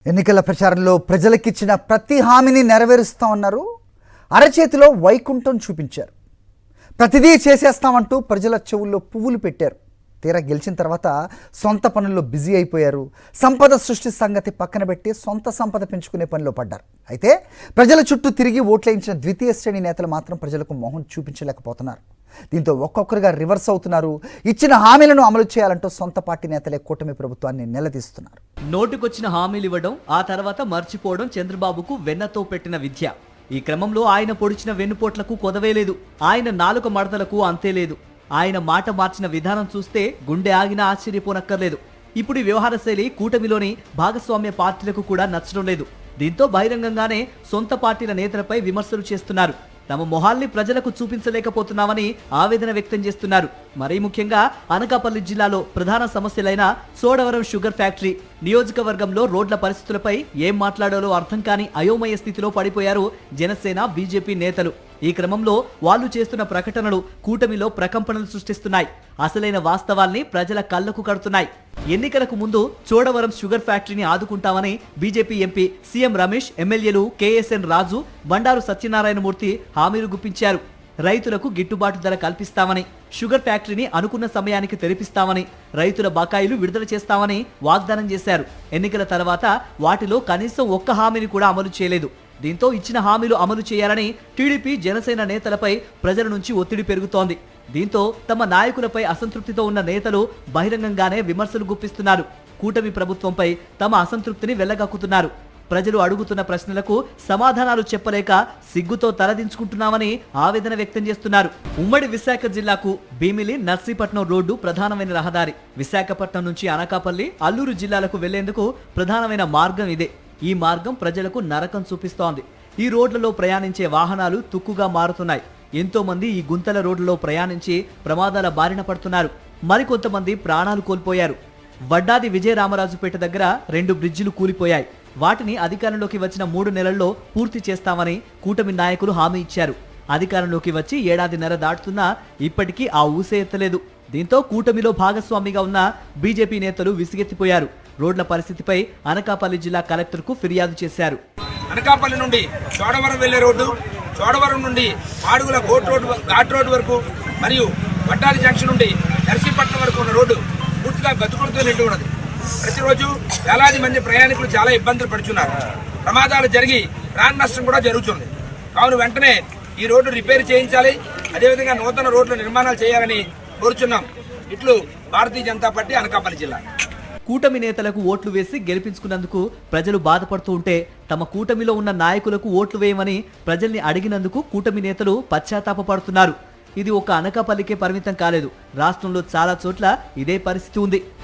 ఎన్నికల ప్రచారంలో ప్రజలకిచ్చిన ప్రతి హామీని నెరవేరుస్తామన్నారు. అరచేతిలో వైకుంఠం చూపించారు. ప్రతిదీ చేసేస్తామంటూ ప్రజల చెవుల్లో పువ్వులు పెట్టారు. తీరా గెలిచిన తర్వాత సొంత పనుల్లో బిజీ అయిపోయారు. సంపద సృష్టి సంగతి పక్కన పెట్టి సొంత సంపద పెంచుకునే పనిలో పడ్డారు. అయితే ప్రజల చుట్టూ తిరిగి ఓట్లేయించిన ద్వితీయ శ్రేణి నేతలు మాత్రం ప్రజలకు మొహం చూపించలేకపోతున్నారు. దీంతో ఒక్కొక్కరుగా రివర్స్ అవుతున్నారు. ఇచ్చిన హామీలను అమలు చేయాలంటూ సొంత పార్టీ నేతలే కూటమి ప్రభుత్వాన్ని నిలదీస్తున్నారు. నోటుకొచ్చిన హామీలు ఇవ్వడం, ఆ తర్వాత మర్చిపోవడం చంద్రబాబుకు వెన్నతో పెట్టిన విద్య. ఈ క్రమంలో ఆయన పొడిచిన వెన్నుపోట్లకు కొదవేలేదు. ఆయన నాలుక మడతలకు అంతే లేదు. ఆయన మాట మార్చిన విధానం చూస్తే గుండె ఆగినా ఆశ్చర్యపోనక్కర్లేదు. ఇప్పుడు ఈ వ్యవహార శైలి కూటమిలోని భాగస్వామ్య పార్టీలకు కూడా నచ్చడం లేదు. దీంతో బహిరంగంగానే సొంత పార్టీల నేతలపై విమర్శలు చేస్తున్నారు. తమ మొహాల్ని ప్రజలకు చూపించలేకపోతున్నామని ఆవేదన వ్యక్తం చేస్తున్నారు. మరీ ముఖ్యంగా అనకాపల్లి జిల్లాలో ప్రధాన సమస్యలైన సోడవరం షుగర్ ఫ్యాక్టరీ, నియోజకవర్గంలో రోడ్ల పరిస్థితులపై ఏం మాట్లాడాలో అర్థం కాని అయోమయ స్థితిలో పడిపోయారు జనసేన, బీజేపీ నేతలు. ఈ క్రమంలో వాళ్ళు చేస్తున్న ప్రకటనలు కూటమిలో ప్రకంపనలు సృష్టిస్తున్నాయి. అసలైన వాస్తవాల్ని ప్రజల కళ్లకు కడుతున్నాయి. ఎన్నికలకు ముందు చోడవరం షుగర్ ఫ్యాక్టరీని ఆదుకుంటామని బీజేపీ ఎంపీ సీఎం రమేష్, ఎమ్మెల్యేలు కేఎస్ఎన్ రాజు, బండారు సత్యనారాయణమూర్తి హామీలు గుప్పించారు. రైతులకు గిట్టుబాటు ధర కల్పిస్తామని, షుగర్ ఫ్యాక్టరీని అనుకున్న సమయానికి తెరిపిస్తామని, రైతుల బకాయిలు విడుదల చేస్తామని వాగ్దానం చేశారు. ఎన్నికల తర్వాత వాటిలో కనీసం ఒక్క హామీని కూడా అమలు చేయలేదు. దీంతో ఇచ్చిన హామీలు అమలు చేయాలని టీడీపీ, జనసేన నేతలపై ప్రజల నుంచి ఒత్తిడి పెరుగుతోంది. దీంతో తమ నాయకులపై అసంతృప్తితో ఉన్న నేతలు బహిరంగంగానే విమర్శలు గుప్పిస్తున్నారు. కూటమి ప్రభుత్వంపై తమ అసంతృప్తిని వెళ్లగక్కుతున్నారు. ప్రజలు అడుగుతున్న ప్రశ్నలకు సమాధానాలు చెప్పలేక సిగ్గుతో తలదించుకుంటున్నామని ఆవేదన వ్యక్తం చేస్తున్నారు. ఉమ్మడి విశాఖ జిల్లాకు భీమిలి, నర్సీపట్నం రోడ్డు ప్రధానమైన రహదారి. విశాఖపట్నం నుంచి అనకాపల్లి, అల్లూరు జిల్లాలకు వెళ్లేందుకు ప్రధానమైన మార్గం ఇదే. ఈ మార్గం ప్రజలకు నరకం చూపిస్తోంది. ఈ రోడ్లలో ప్రయాణించే వాహనాలు తుక్కుగా మారుతున్నాయి. ఎంతో మంది ఈ గుంతల రోడ్లలో ప్రయాణించి ప్రమాదాల బారిన పడుతున్నారు. మరికొంతమంది ప్రాణాలు కోల్పోయారు. వడ్డాది విజయరామరాజుపేట దగ్గర 2 బ్రిడ్జిలు కూలిపోయాయి. వాటిని అధికారంలోకి వచ్చిన 3 నెలల్లో పూర్తి చేస్తామని కూటమి నాయకులు హామీ ఇచ్చారు. అధికారంలోకి వచ్చి ఏడాదిన్నర దాటుతున్నా ఇప్పటికీ ఆ ఊసే ఎత్తలేదు. దీంతో కూటమిలో భాగస్వామిగా ఉన్న బీజేపీ నేతలు విసిగెత్తిపోయారు. రోడ్ల పరిస్థితిపై అనకాపల్లి జిల్లా కలెక్టర్కు ఫిర్యాదు చేశారు. అనకాపల్లి నుండి చోడవరం వెళ్లే రోడ్డు, చోడవరం నుండి మాడుగుల ఘాట్ రోడ్డు వరకు మరియు వడ్డాది జంక్షన్ నుండి నర్సీపట్నం వరకు ఉన్న రోడ్డు పూర్తిగా గతుకులతో నిండి ఉన్నది. ప్రతిరోజు వేలాది మంది ప్రయాణికులు చాలా ఇబ్బందులు పడుతున్నారు. ప్రమాదాలు జరిగి ప్రాణ నష్టం కూడా జరుగుతుంది. కావున వెంటనే ఈ రోడ్డు రిపేర్ చేయించాలి. అదేవిధంగా నూతన రోడ్ల నిర్మాణాలు చేయాలని కోరుచున్నాం. ఇట్లు భారతీయ జనతా పార్టీ అనకాపల్లి జిల్లా. కూటమి నేతలకు ఓట్లు వేసి గెలిపించుకున్నందుకు ప్రజలు బాధపడుతూ ఉంటే తమ కూటమిలో ఉన్న నాయకులకు ఓట్లు వేయమని ప్రజల్ని అడిగినందుకు కూటమి నేతలు పశ్చాత్తాపపడుతున్నారు. ఇది ఒక అనకాపల్లికే పరిమితం కాలేదు. రాష్ట్రంలో చాలా చోట్ల ఇదే పరిస్థితి ఉంది.